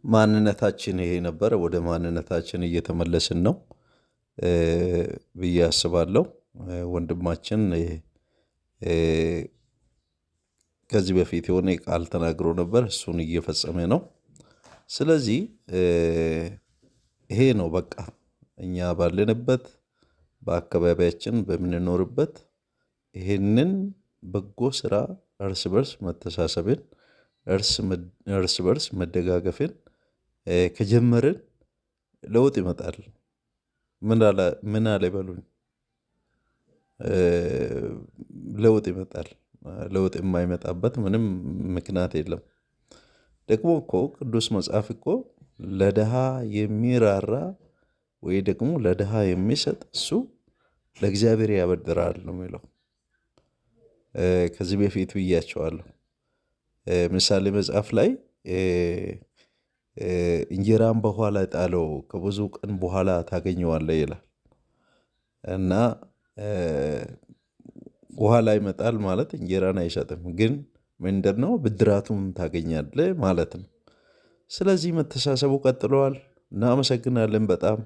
ማንነታችን ይሄ ነበረ። ወደ ማንነታችን እየተመለስን ነው ብዬ አስባለሁ። ወንድማችን ከዚህ በፊት የሆነ ቃል ተናግሮ ነበር፣ እሱን እየፈጸመ ነው። ስለዚህ ይሄ ነው በቃ እኛ ባለንበት በአካባቢያችን በምንኖርበት ይሄንን በጎ ስራ እርስ በርስ መተሳሰብን እርስ በርስ መደጋገፍን ከጀመርን ለውጥ ይመጣል። ምን አለ በሉኝ፣ ለውጥ ይመጣል። ለውጥ የማይመጣበት ምንም ምክንያት የለም። ደግሞ እኮ ቅዱስ መጽሐፍ እኮ ለድሃ የሚራራ ወይ ደግሞ ለድሃ የሚሰጥ እሱ ለእግዚአብሔር ያበድራል ነው የሚለው። ከዚህ በፊት ብያቸዋለሁ። ምሳሌ መጽሐፍ ላይ እንጀራን በውኃ ላይ ጣለው ከብዙ ቀን በኋላ ታገኘዋለህ ይላል። እና ውኃ ላይ መጣል ማለት እንጀራን አይሰጥም፣ ግን ምንድነው ብድራቱን ታገኛለህ ማለት ነው። ስለዚህ መተሳሰቡ ቀጥለዋል። እናመሰግናለን በጣም